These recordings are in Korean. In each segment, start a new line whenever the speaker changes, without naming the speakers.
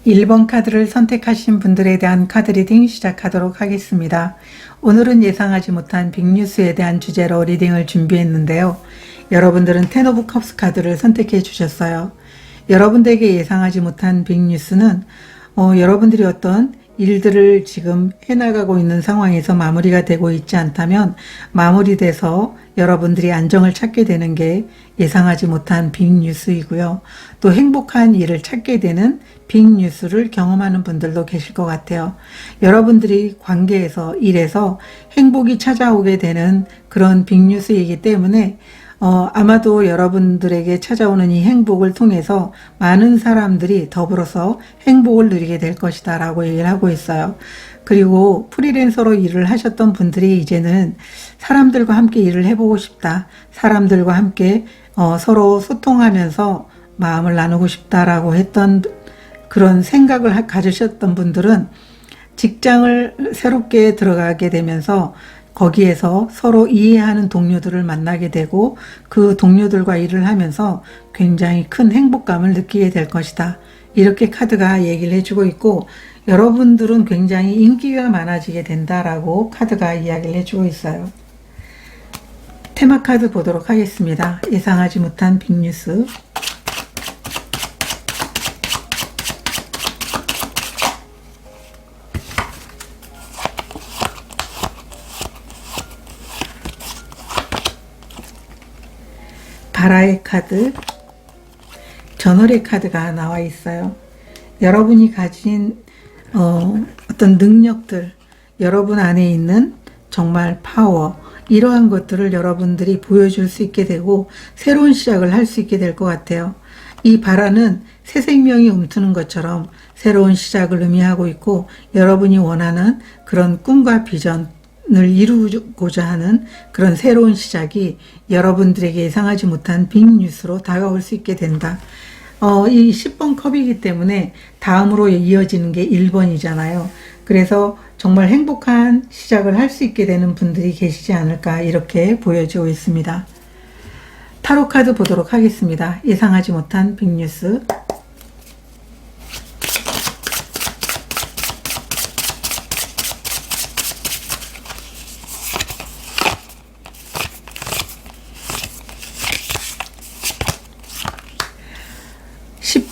1번 카드를 선택하신 분들에 대한 카드 리딩 시작하도록 하겠습니다. 오늘은 예상하지 못한 빅뉴스에 대한 주제로 리딩을 준비했는데요. 여러분들은 10 오브 컵스 카드를 선택해 주셨어요. 여러분들에게 예상하지 못한 빅뉴스는 여러분들이 어떤 일들을 지금 해나가고 있는 상황에서 마무리가 되고 있지 않다면 마무리돼서 여러분들이 안정을 찾게 되는 게 예상하지 못한 빅뉴스이고요. 또 행복한 일을 찾게 되는 빅뉴스를 경험하는 분들도 계실 것 같아요. 여러분들이 관계에서, 일에서 행복이 찾아오게 되는 그런 빅뉴스이기 때문에 아마도 여러분들에게 찾아오는 이 행복을 통해서 많은 사람들이 더불어서 행복을 누리게 될 것이다 라고 얘기를 하고 있어요. 그리고 프리랜서로 일을 하셨던 분들이 이제는 사람들과 함께 일을 해보고 싶다. 사람들과 함께 서로 소통하면서 마음을 나누고 싶다라고 했던 그런 생각을 가지셨던 분들은 직장을 새롭게 들어가게 되면서 거기에서 서로 이해하는 동료들을 만나게 되고 그 동료들과 일을 하면서 굉장히 큰 행복감을 느끼게 될 것이다. 이렇게 카드가 얘기를 해주고 있고 여러분들은 굉장히 인기가 많아지게 된다라고 카드가 이야기를 해주고 있어요. 테마 카드 보도록 하겠습니다. 예상하지 못한 빅뉴스. 바라의 카드, 전월의 카드가 나와 있어요. 여러분이 가진 어떤 능력들, 여러분 안에 있는 정말 파워, 이러한 것들을 여러분들이 보여줄 수 있게 되고 새로운 시작을 할 수 있게 될 것 같아요. 이 바라는 새 생명이 움트는 것처럼 새로운 시작을 의미하고 있고 여러분이 원하는 그런 꿈과 비전, 을 이루고자 하는 그런 새로운 시작이 여러분들에게 예상하지 못한 빅뉴스로 다가올 수 있게 된다. 이 10번 컵이기 때문에 다음으로 이어지는 게 1번이잖아요. 그래서 정말 행복한 시작을 할 수 있게 되는 분들이 계시지 않을까 이렇게 보여지고 있습니다. 타로 카드 보도록 하겠습니다. 예상하지 못한 빅뉴스.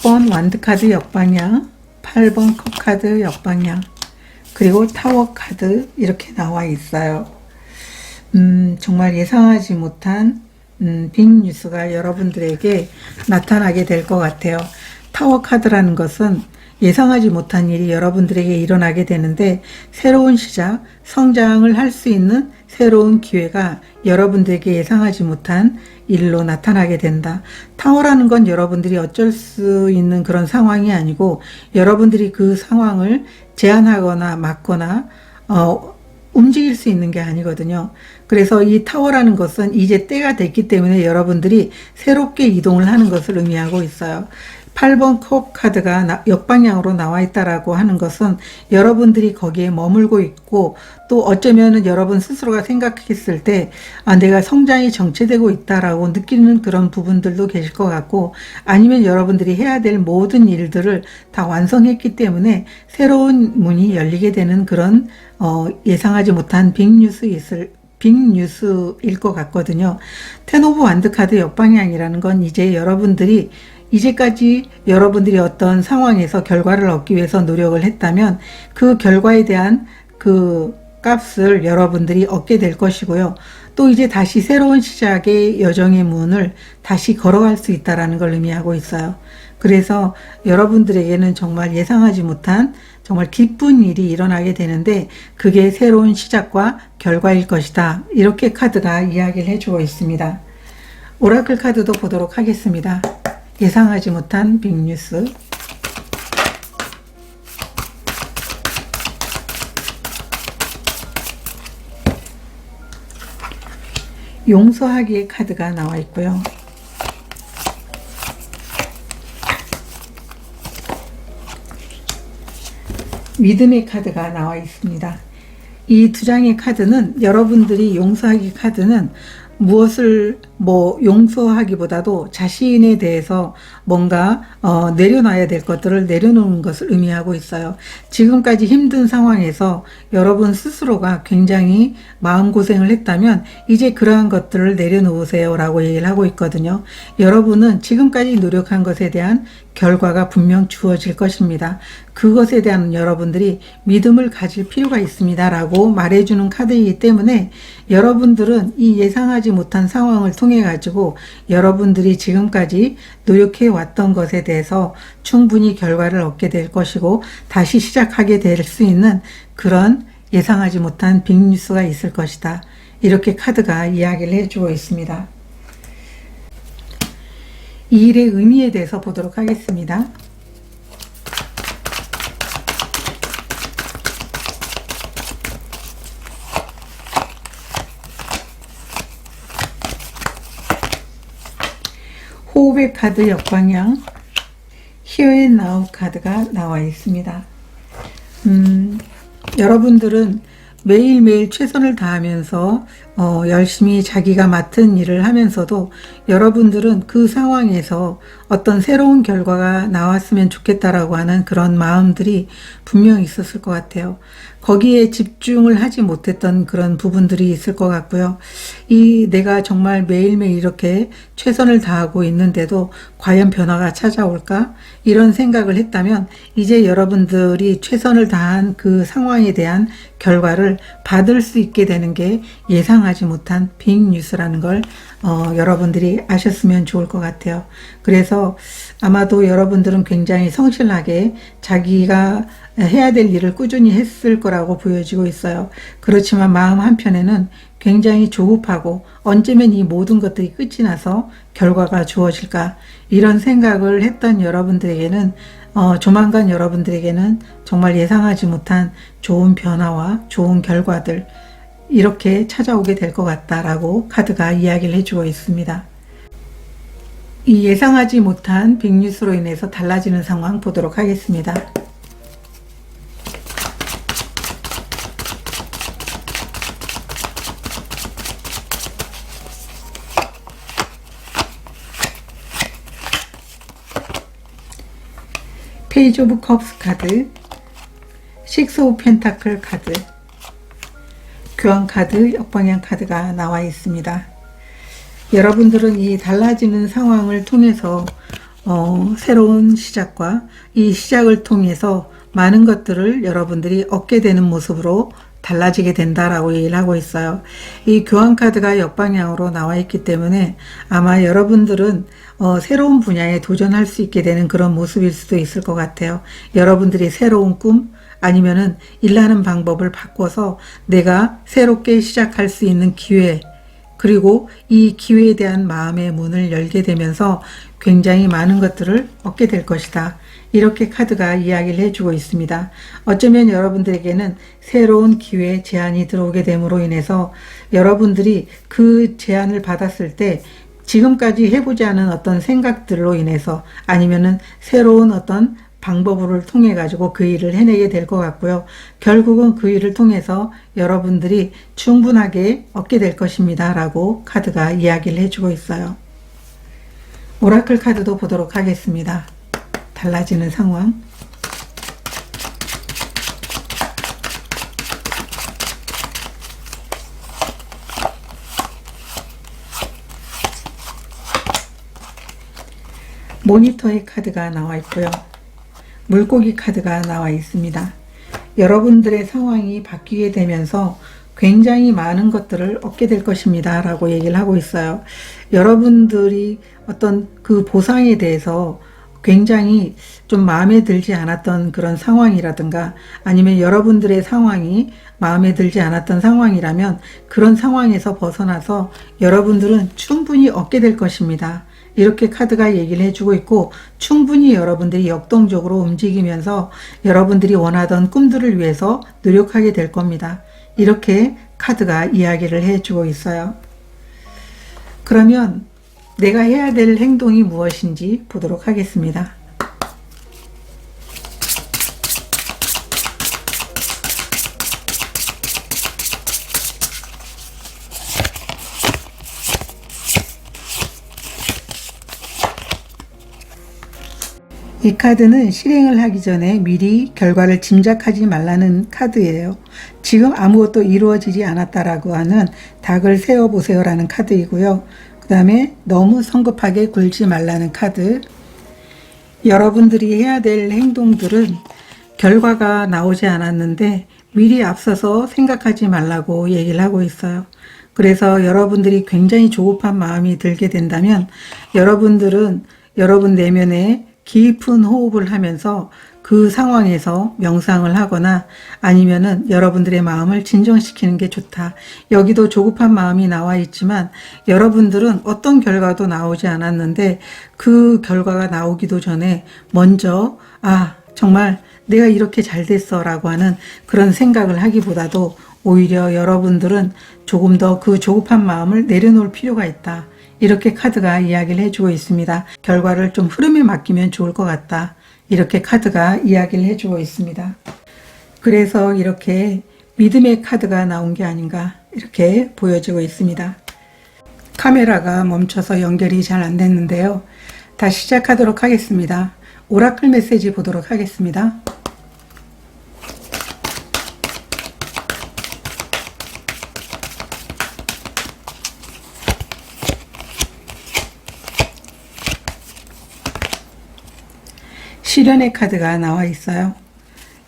번 완드카드 역방향, 8번 컵카드 역방향, 그리고 타워 카드 이렇게 나와 있어요. 정말 예상하지 못한 빅뉴스가 여러분들에게 나타나게 될 것 같아요. 타워 카드라는 것은 예상하지 못한 일이 여러분들에게 일어나게 되는데 새로운 시작, 성장을 할 수 있는 새로운 기회가 여러분들에게 예상하지 못한 일로 나타나게 된다. 타워라는 건 여러분들이 어쩔 수 있는 그런 상황이 아니고 여러분들이 그 상황을 제한하거나 막거나 움직일 수 있는 게 아니거든요. 그래서 이 타워라는 것은 이제 때가 됐기 때문에 여러분들이 새롭게 이동을 하는 것을 의미하고 있어요. 8번 컵 카드가 역방향으로 나와 있다라고 하는 것은 여러분들이 거기에 머물고 있고 또 어쩌면 여러분 스스로가 생각했을 때 내가 성장이 정체되고 있다라고 느끼는 그런 부분들도 계실 것 같고 아니면 여러분들이 해야 될 모든 일들을 다 완성했기 때문에 새로운 문이 열리게 되는 그런 예상하지 못한 빅뉴스일 것 같거든요. 10 오브 완드 카드 역방향이라는 건 이제 이제까지 여러분들이 어떤 상황에서 결과를 얻기 위해서 노력을 했다면 그 결과에 대한 그 값을 여러분들이 얻게 될 것이고요. 또 이제 다시 새로운 시작의 여정의 문을 다시 걸어갈 수 있다는 걸 의미하고 있어요. 그래서 여러분들에게는 정말 예상하지 못한 정말 기쁜 일이 일어나게 되는데 그게 새로운 시작과 결과일 것이다. 이렇게 카드가 이야기를 해주고 있습니다. 오라클 카드도 보도록 하겠습니다. 예상하지 못한 빅뉴스. 용서하기의 카드가 나와 있고요. 믿음의 카드가 나와 있습니다. 이 두 장의 카드는 여러분들이 용서하기 카드는 무엇을 용서하기보다도 자신에 대해서 뭔가 내려놔야 될 것들을 내려놓는 것을 의미하고 있어요. 지금까지 힘든 상황에서 여러분 스스로가 굉장히 마음고생을 했다면 이제 그러한 것들을 내려놓으세요 라고 얘기를 하고 있거든요. 여러분은 지금까지 노력한 것에 대한 결과가 분명 주어질 것입니다. 그것에 대한 여러분들이 믿음을 가질 필요가 있습니다 라고 말해주는 카드이기 때문에 여러분들은 이 예상하지 못한 상황을 통해 가지고 여러분들이 지금까지 노력해 왔던 것에 대해서 충분히 결과를 얻게 될 것이고 다시 시작하게 될 수 있는 그런 예상하지 못한 빅뉴스가 있을 것이다. 이렇게 카드가 이야기를 해주고 있습니다. 이 일의 의미에 대해서 보도록 하겠습니다. 호흡의 카드 역방향, Here and Now 카드가 나와 있습니다. 여러분들은 매일매일 최선을 다하면서 열심히 자기가 맡은 일을 하면서도 여러분들은 그 상황에서 어떤 새로운 결과가 나왔으면 좋겠다라고 하는 그런 마음들이 분명히 있었을 것 같아요. 거기에 집중을 하지 못했던 그런 부분들이 있을 것 같고요. 내가 정말 매일매일 이렇게 최선을 다하고 있는데도 과연 변화가 찾아올까? 이런 생각을 했다면 이제 여러분들이 최선을 다한 그 상황에 대한 결과를 받을 수 있게 되는 게 예상하지 못한 빅뉴스라는 걸 여러분들이 아셨으면 좋을 것 같아요. 그래서 아마도 여러분들은 굉장히 성실하게 자기가 해야 될 일을 꾸준히 했을 거라고 보여지고 있어요. 그렇지만 마음 한편에는 굉장히 조급하고 언제면 이 모든 것들이 끝이 나서 결과가 주어질까 이런 생각을 했던 여러분들에게는 조만간 여러분들에게는 정말 예상하지 못한 좋은 변화와 좋은 결과들 이렇게 찾아오게 될 것 같다라고 카드가 이야기를 해주고 있습니다. 이 예상하지 못한 빅뉴스로 인해서 달라지는 상황 보도록 하겠습니다. 페이지 오브 컵스 카드, 식스 오브 펜타클 카드, 교환 카드, 역방향 카드가 나와 있습니다. 여러분들은 이 달라지는 상황을 통해서 새로운 시작과 이 시작을 통해서 많은 것들을 여러분들이 얻게 되는 모습으로 달라지게 된다라고 얘기를 하고 있어요. 이 교환 카드가 역방향으로 나와 있기 때문에 아마 여러분들은 새로운 분야에 도전할 수 있게 되는 그런 모습일 수도 있을 것 같아요. 여러분들이 새로운 꿈 아니면은 일하는 방법을 바꿔서 내가 새롭게 시작할 수 있는 기회 그리고 이 기회에 대한 마음의 문을 열게 되면서 굉장히 많은 것들을 얻게 될 것이다. 이렇게 카드가 이야기를 해주고 있습니다. 어쩌면 여러분들에게는 새로운 기회 제안이 들어오게 됨으로 인해서 여러분들이 그 제안을 받았을 때 지금까지 해보지 않은 어떤 생각들로 인해서 아니면은 새로운 어떤 방법을 통해 가지고 그 일을 해내게 될 것 같고요. 결국은 그 일을 통해서 여러분들이 충분하게 얻게 될 것입니다. 라고 카드가 이야기를 해주고 있어요. 오라클 카드도 보도록 하겠습니다. 달라지는 상황. 모니터의 카드가 나와 있고요. 물고기 카드가 나와 있습니다. 여러분들의 상황이 바뀌게 되면서 굉장히 많은 것들을 얻게 될 것입니다. 라고 얘기를 하고 있어요. 여러분들이 어떤 그 보상에 대해서 굉장히 좀 마음에 들지 않았던 그런 상황이라든가 아니면 여러분들의 상황이 마음에 들지 않았던 상황이라면 그런 상황에서 벗어나서 여러분들은 충분히 얻게 될 것입니다. 이렇게 카드가 얘기를 해주고 있고 충분히 여러분들이 역동적으로 움직이면서 여러분들이 원하던 꿈들을 위해서 노력하게 될 겁니다. 이렇게 카드가 이야기를 해주고 있어요. 그러면 내가 해야 될 행동이 무엇인지 보도록 하겠습니다. 이 카드는 실행을 하기 전에 미리 결과를 짐작하지 말라는 카드예요. 지금 아무것도 이루어지지 않았다라고 하는 닭을 세어보세요라는 카드이고요. 그 다음에 너무 성급하게 굴지 말라는 카드. 여러분들이 해야 될 행동들은 결과가 나오지 않았는데 미리 앞서서 생각하지 말라고 얘기를 하고 있어요. 그래서 여러분들이 굉장히 조급한 마음이 들게 된다면 여러분들은 여러분 내면에 깊은 호흡을 하면서 그 상황에서 명상을 하거나 아니면은 여러분들의 마음을 진정시키는 게 좋다. 여기도 조급한 마음이 나와 있지만 여러분들은 어떤 결과도 나오지 않았는데 그 결과가 나오기도 전에 먼저 정말 내가 이렇게 잘 됐어 라고 하는 그런 생각을 하기보다도 오히려 여러분들은 조금 더 그 조급한 마음을 내려놓을 필요가 있다. 이렇게 카드가 이야기를 해주고 있습니다. 결과를 좀 흐름에 맡기면 좋을 것 같다. 이렇게 카드가 이야기를 해주고 있습니다. 그래서 이렇게 믿음의 카드가 나온 게 아닌가 이렇게 보여지고 있습니다. 카메라가 멈춰서 연결이 잘 안 됐는데요. 다시 시작하도록 하겠습니다. 오라클 메시지 보도록 하겠습니다. 시련의 카드가 나와 있어요.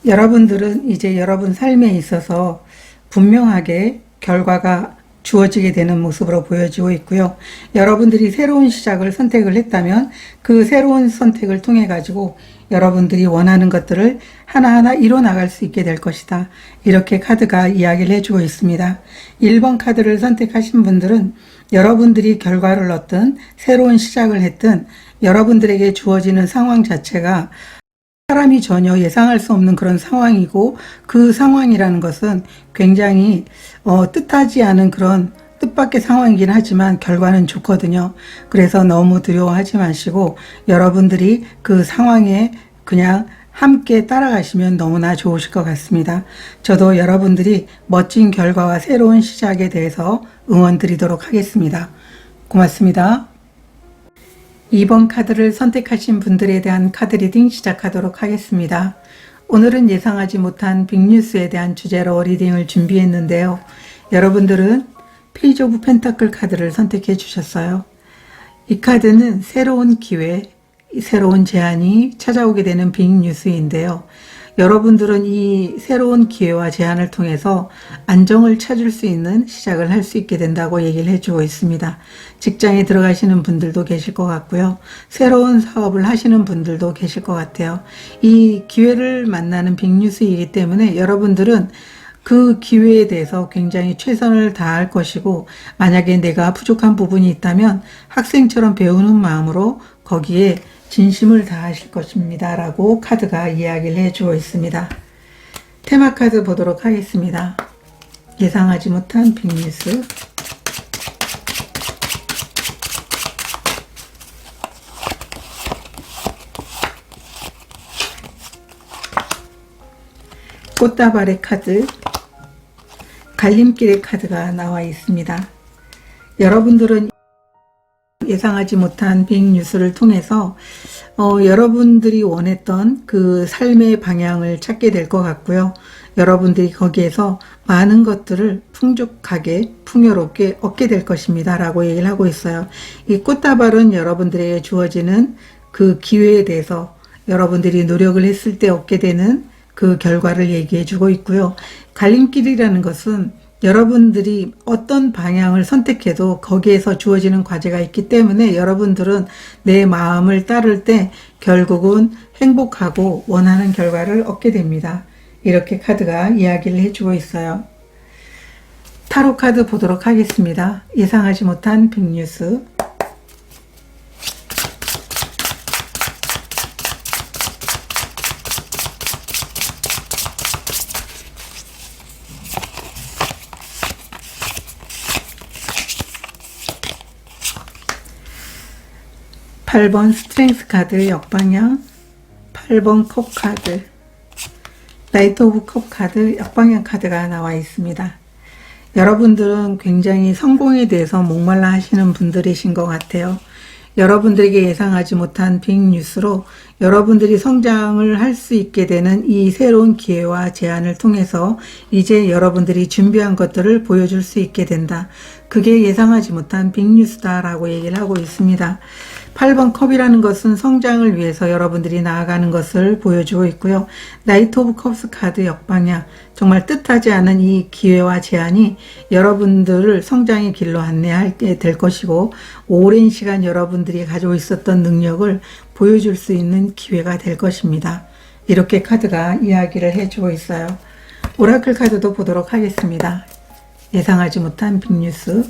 여러분들은 이제 여러분 삶에 있어서 분명하게 결과가 주어지게 되는 모습으로 보여지고 있고요. 여러분들이 새로운 시작을 선택을 했다면 그 새로운 선택을 통해 가지고 여러분들이 원하는 것들을 하나하나 이뤄 나갈 수 있게 될 것이다. 이렇게 카드가 이야기를 해주고 있습니다. 1번 카드를 선택하신 분들은 여러분들이 결과를 얻든 새로운 시작을 했든 여러분들에게 주어지는 상황 자체가 사람이 전혀 예상할 수 없는 그런 상황이고 그 상황이라는 것은 굉장히 뜻하지 않은 그런 뜻밖의 상황이긴 하지만 결과는 좋거든요. 그래서 너무 두려워하지 마시고 여러분들이 그 상황에 그냥 함께 따라가시면 너무나 좋으실 것 같습니다. 저도 여러분들이 멋진 결과와 새로운 시작에 대해서 응원 드리도록 하겠습니다. 고맙습니다. 2번 카드를 선택하신 분들에 대한 카드 리딩 시작하도록 하겠습니다. 오늘은 예상하지 못한 빅뉴스에 대한 주제로 리딩을 준비했는데요. 여러분들은 페이지 오브 펜타클 카드를 선택해 주셨어요. 이 카드는 새로운 기회, 새로운 제안이 찾아오게 되는 빅뉴스인데요. 여러분들은 이 새로운 기회와 제안을 통해서 안정을 찾을 수 있는 시작을 할 수 있게 된다고 얘기를 해주고 있습니다. 직장에 들어가시는 분들도 계실 것 같고요. 새로운 사업을 하시는 분들도 계실 것 같아요. 이 기회를 만나는 빅뉴스이기 때문에 여러분들은 그 기회에 대해서 굉장히 최선을 다할 것이고 만약에 내가 부족한 부분이 있다면 학생처럼 배우는 마음으로 거기에 진심을 다하실 것입니다. 라고 카드가 이야기를 해주고 있습니다. 테마 카드 보도록 하겠습니다. 예상하지 못한 빅뉴스. 꽃다발의 카드, 갈림길의 카드가 나와 있습니다. 여러분들은 예상하지 못한 빅뉴스를 통해서 여러분들이 원했던 그 삶의 방향을 찾게 될 것 같고요. 여러분들이 거기에서 많은 것들을 풍족하게 풍요롭게 얻게 될 것입니다. 라고 얘기를 하고 있어요. 이 꽃다발은 여러분들에게 주어지는 그 기회에 대해서 여러분들이 노력을 했을 때 얻게 되는 그 결과를 얘기해 주고 있고요. 갈림길이라는 것은 여러분들이 어떤 방향을 선택해도 거기에서 주어지는 과제가 있기 때문에 여러분들은 내 마음을 따를 때 결국은 행복하고 원하는 결과를 얻게 됩니다. 이렇게 카드가 이야기를 해주고 있어요. 타로 카드 보도록 하겠습니다. 예상하지 못한 빅뉴스. 팔 번 스트렝스 카드 역방향, 8번 컵 카드, 나이트 오브 컵 카드 역방향 카드가 나와 있습니다. 여러분들은 굉장히 성공에 대해서 목말라 하시는 분들이신 것 같아요. 여러분들에게 예상하지 못한 빅뉴스로 여러분들이 성장을 할 수 있게 되는 이 새로운 기회와 제안을 통해서 이제 여러분들이 준비한 것들을 보여줄 수 있게 된다. 그게 예상하지 못한 빅뉴스다라고 얘기를 하고 있습니다. 8번 컵이라는 것은 성장을 위해서 여러분들이 나아가는 것을 보여주고 있고요. 나이트 오브 컵스 카드 역방향, 정말 뜻하지 않은 이 기회와 제안이 여러분들을 성장의 길로 안내하게 될 것이고, 오랜 시간 여러분들이 가지고 있었던 능력을 보여줄 수 있는 기회가 될 것입니다. 이렇게 카드가 이야기를 해주고 있어요. 오라클 카드도 보도록 하겠습니다. 예상하지 못한 빅뉴스.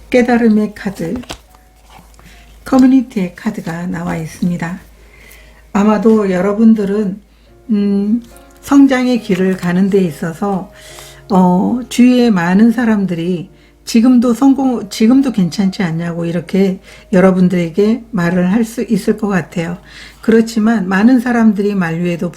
깨달음의 카드, 커뮤니티의 카드가 나와 있습니다. 아마도 여러분들은 성장의 길을 가는 데 있어서 주위에 많은 사람들이 지금도 괜찮지 않냐고 이렇게 여러분들에게 말을 할 수 있을 것 같아요. 그렇지만 많은 사람들이 만류에도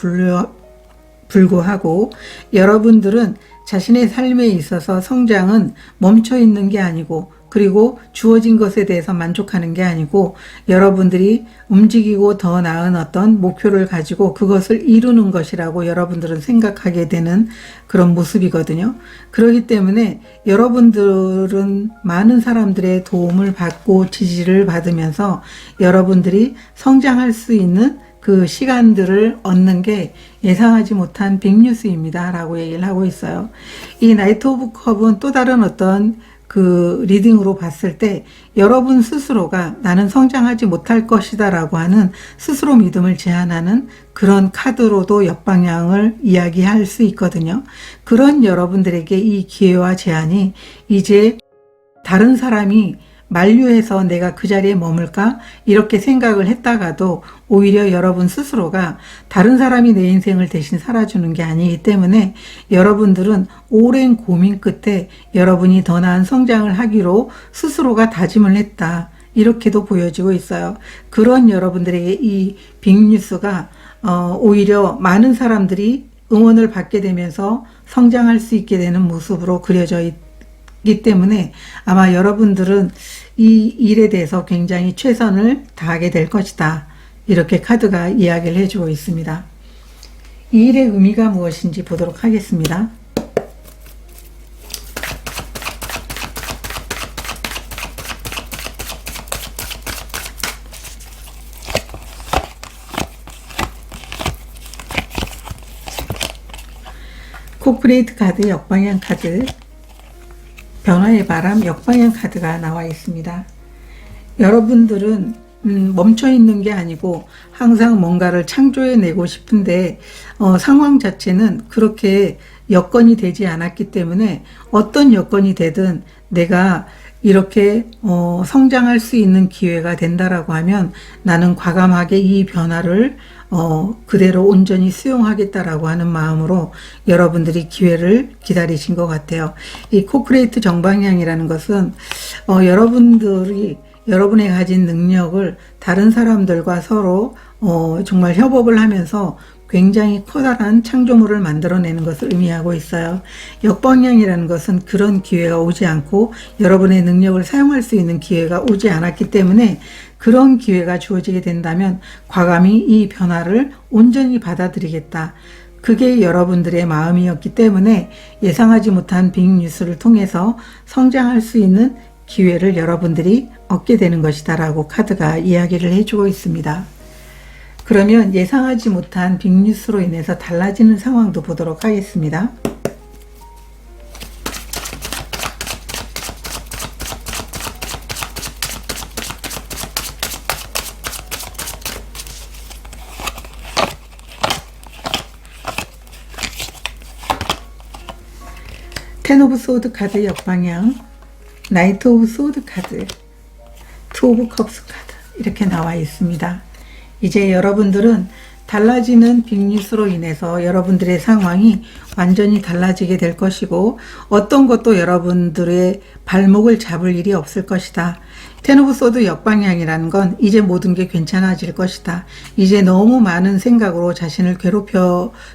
불구하고 여러분들은 자신의 삶에 있어서 성장은 멈춰 있는 게 아니고, 그리고 주어진 것에 대해서 만족하는 게 아니고, 여러분들이 움직이고 더 나은 어떤 목표를 가지고 그것을 이루는 것이라고 여러분들은 생각하게 되는 그런 모습이거든요. 그렇기 때문에 여러분들은 많은 사람들의 도움을 받고 지지를 받으면서 여러분들이 성장할 수 있는 그 시간들을 얻는 게 예상하지 못한 빅뉴스입니다 라고 얘기를 하고 있어요. 이 나이트 오브 컵은 또 다른 어떤 그 리딩으로 봤을 때 여러분 스스로가 나는 성장하지 못할 것이다 라고 하는 스스로 믿음을 제한하는 그런 카드로도 역방향을 이야기할 수 있거든요. 그런 여러분들에게 이 기회와 제안이 이제 다른 사람이 만류해서 내가 그 자리에 머물까? 이렇게 생각을 했다가도 오히려 여러분 스스로가 다른 사람이 내 인생을 대신 살아주는 게 아니기 때문에 여러분들은 오랜 고민 끝에 여러분이 더 나은 성장을 하기로 스스로가 다짐을 했다. 이렇게도 보여지고 있어요. 그런 여러분들에게 이 빅뉴스가 오히려 많은 사람들이 응원을 받게 되면서 성장할 수 있게 되는 모습으로 그려져 있기 때문에 아마 여러분들은 이 일에 대해서 굉장히 최선을 다하게 될 것이다. 이렇게 카드가 이야기를 해주고 있습니다. 이 일의 의미가 무엇인지 보도록 하겠습니다. 코프레이트 카드, 역방향 카드, 변화의 바람, 역방향 카드가 나와 있습니다. 여러분들은 멈춰 있는 게 아니고 항상 뭔가를 창조해내고 싶은데 상황 자체는 그렇게 여건이 되지 않았기 때문에 어떤 여건이 되든 내가 이렇게 성장할 수 있는 기회가 된다라고 하면 나는 과감하게 이 변화를 그대로 온전히 수용하겠다라고 하는 마음으로 여러분들이 기회를 기다리신 것 같아요. 이 코프레이트 정방향이라는 것은 여러분들이 여러분의 가진 능력을 다른 사람들과 서로 정말 협업을 하면서 굉장히 커다란 창조물을 만들어내는 것을 의미하고 있어요. 역방향이라는 것은 그런 기회가 오지 않고 여러분의 능력을 사용할 수 있는 기회가 오지 않았기 때문에 그런 기회가 주어지게 된다면 과감히 이 변화를 온전히 받아들이겠다. 그게 여러분들의 마음이었기 때문에 예상하지 못한 빅뉴스를 통해서 성장할 수 있는 기회를 여러분들이 얻게 되는 것이다 라고 카드가 이야기를 해주고 있습니다. 그러면 예상하지 못한 빅뉴스로 인해서 달라지는 상황도 보도록 하겠습니다. 텐 오브 소드 카드 역방향, 나이트 오브 소드 카드, 투 오브 컵스 카드 이렇게 나와 있습니다. 이제 여러분들은 달라지는 빅뉴스로 인해서 여러분들의 상황이 완전히 달라지게 될 것이고 어떤 것도 여러분들의 발목을 잡을 일이 없을 것이다. 텐 오브 소드 역방향이라는 건 이제 모든 게 괜찮아질 것이다. 이제 너무 많은 생각으로 자신을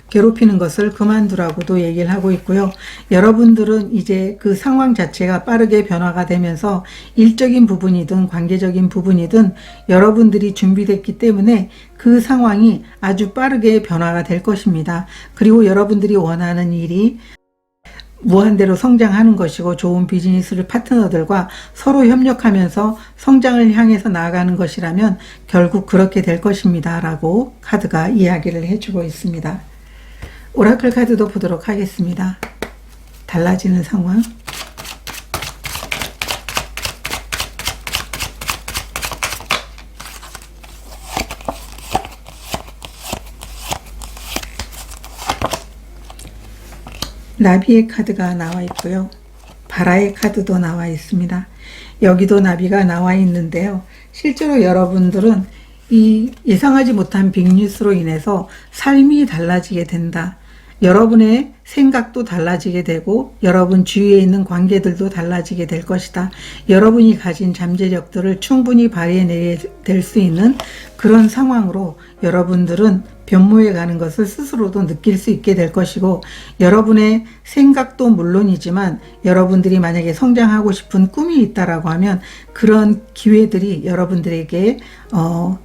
괴롭히는 것을 그만두라고도 얘기를 하고 있고요. 여러분들은 이제 그 상황 자체가 빠르게 변화가 되면서 일적인 부분이든 관계적인 부분이든 여러분들이 준비됐기 때문에 그 상황이 아주 빠르게 변화가 될 것입니다. 그리고 여러분들이 원하는 일이 무한대로 성장하는 것이고 좋은 비즈니스를 파트너들과 서로 협력하면서 성장을 향해서 나아가는 것이라면 결국 그렇게 될 것입니다. 라고 카드가 이야기를 해주고 있습니다. 오라클 카드도 보도록 하겠습니다. 달라지는 상황. 나비의 카드가 나와 있고요. 바라의 카드도 나와 있습니다. 여기도 나비가 나와 있는데요. 실제로 여러분들은 이 예상하지 못한 빅뉴스로 인해서 삶이 달라지게 된다. 여러분의 생각도 달라지게 되고 여러분 주위에 있는 관계들도 달라지게 될 것이다. 여러분이 가진 잠재력들을 충분히 발휘해내게 될 수 있는 그런 상황으로 여러분들은 변모해 가는 것을 스스로도 느낄 수 있게 될 것이고, 여러분의 생각도 물론이지만 여러분들이 만약에 성장하고 싶은 꿈이 있다라고 하면 그런 기회들이 여러분들에게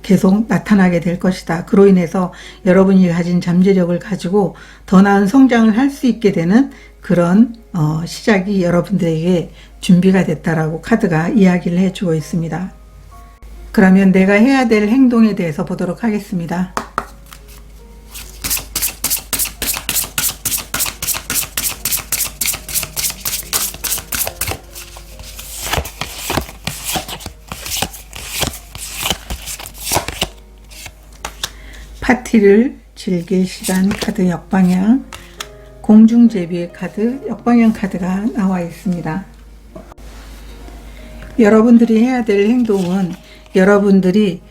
계속 나타나게 될 것이다. 그로 인해서 여러분이 가진 잠재력을 가지고 더 나은 성장을 할 수 있게 되는 그런 시작이 여러분들에게 준비가 됐다라고 카드가 이야기를 해주고 있습니다. 그러면 내가 해야 될 행동에 대해서 보도록 하겠습니다. 파티를 즐길 시간 카드 역방향, 공중제비의 카드 역방향 카드가 나와 있습니다. 여러분들이 해야 될 행동은 여러분들이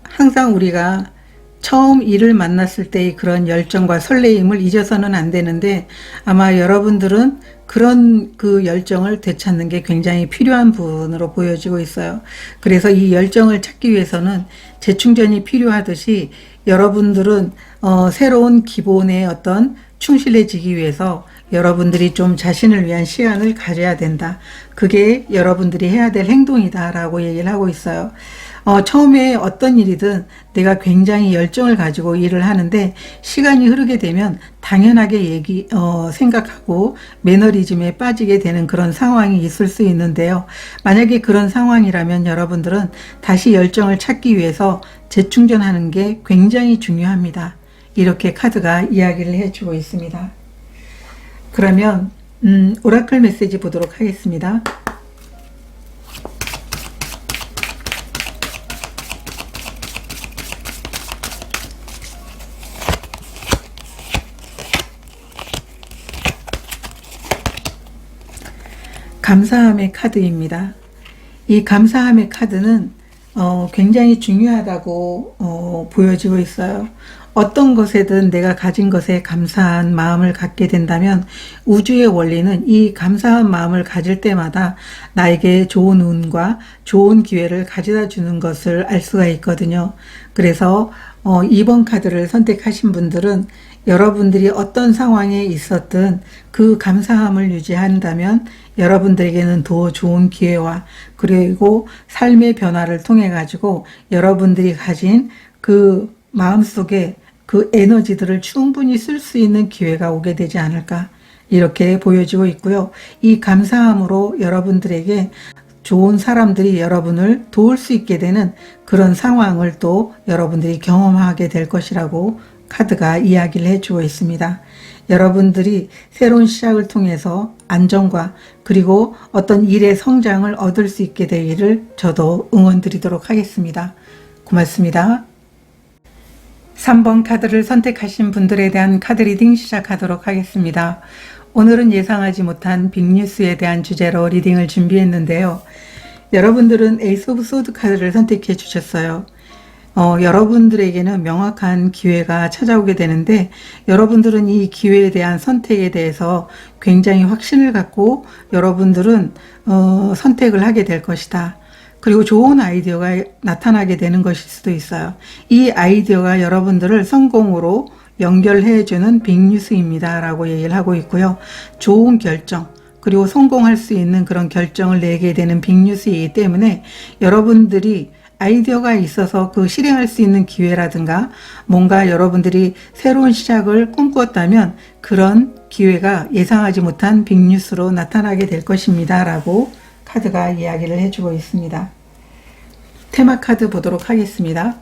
항상 우리가 처음 일을 만났을 때의 그런 열정과 설레임을 잊어서는 안 되는데, 아마 여러분들은 그런 그 열정을 되찾는 게 굉장히 필요한 부분으로 보여지고 있어요. 그래서 이 열정을 찾기 위해서는 재충전이 필요하듯이 여러분들은 새로운 기본의 어떤 충실해지기 위해서 여러분들이 좀 자신을 위한 시간을 가져야 된다. 그게 여러분들이 해야 될 행동이다 라고 얘기를 하고 있어요. 처음에 어떤 일이든 내가 굉장히 열정을 가지고 일을 하는데 시간이 흐르게 되면 당연하게 생각하고 매너리즘에 빠지게 되는 그런 상황이 있을 수 있는데요. 만약에 그런 상황이라면 여러분들은 다시 열정을 찾기 위해서 재충전하는 게 굉장히 중요합니다. 이렇게 카드가 이야기를 해주고 있습니다. 그러면 오라클 메시지 보도록 하겠습니다. 감사함의 카드입니다. 이 감사함의 카드는 굉장히 중요하다고 보여지고 있어요. 어떤 것에든 내가 가진 것에 감사한 마음을 갖게 된다면 우주의 원리는 이 감사한 마음을 가질 때마다 나에게 좋은 운과 좋은 기회를 가져다 주는 것을 알 수가 있거든요. 그래서 2번 카드를 선택하신 분들은 여러분들이 어떤 상황에 있었든 그 감사함을 유지한다면 여러분들에게는 더 좋은 기회와 그리고 삶의 변화를 통해 가지고 여러분들이 가진 그 마음속에 그 에너지들을 충분히 쓸 수 있는 기회가 오게 되지 않을까, 이렇게 보여지고 있고요. 이 감사함으로 여러분들에게 좋은 사람들이 여러분을 도울 수 있게 되는 그런 상황을 또 여러분들이 경험하게 될 것이라고 카드가 이야기를 해주고 있습니다. 여러분들이 새로운 시작을 통해서 안정과 그리고 어떤 일의 성장을 얻을 수 있게 되기를 저도 응원드리도록 하겠습니다. 고맙습니다. 3번 카드를 선택하신 분들에 대한 카드 리딩 시작하도록 하겠습니다. 오늘은 예상하지 못한 빅뉴스에 대한 주제로 리딩을 준비했는데요. 여러분들은 에이스 오브 소드 카드를 선택해 주셨어요. 여러분들에게는 명확한 기회가 찾아오게 되는데 여러분들은 이 기회에 대한 선택에 대해서 굉장히 확신을 갖고 여러분들은 선택을 하게 될 것이다. 그리고 좋은 아이디어가 나타나게 되는 것일 수도 있어요. 이 아이디어가 여러분들을 성공으로 연결해주는 빅뉴스입니다 라고 얘기를 하고 있고요. 좋은 결정, 그리고 성공할 수 있는 그런 결정을 내게 되는 빅뉴스이기 때문에 여러분들이 아이디어가 있어서 그 실행할 수 있는 기회라든가 뭔가 여러분들이 새로운 시작을 꿈꾸었다면 그런 기회가 예상하지 못한 빅뉴스로 나타나게 될 것입니다 라고 카드가 이야기를 해주고 있습니다. 테마 카드 보도록 하겠습니다.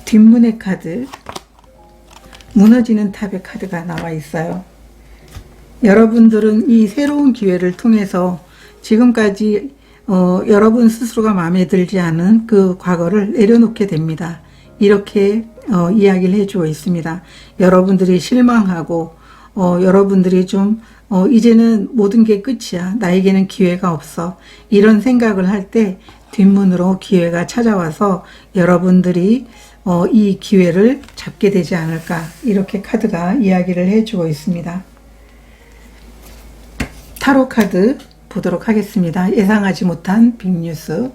뒷문의 카드, 무너지는 탑의 카드가 나와 있어요. 여러분들은 이 새로운 기회를 통해서 지금까지 여러분 스스로가 마음에 들지 않은 그 과거를 내려놓게 됩니다. 이렇게 이야기를 해주고 있습니다. 여러분들이 실망하고 여러분들이 좀 이제는 모든 게 끝이야. 나에게는 기회가 없어. 이런 생각을 할 때 뒷문으로 기회가 찾아와서 여러분들이 이 기회를 잡게 되지 않을까, 이렇게 카드가 이야기를 해주고 있습니다. 타로 카드 보도록 하겠습니다. 예상하지 못한 빅뉴스.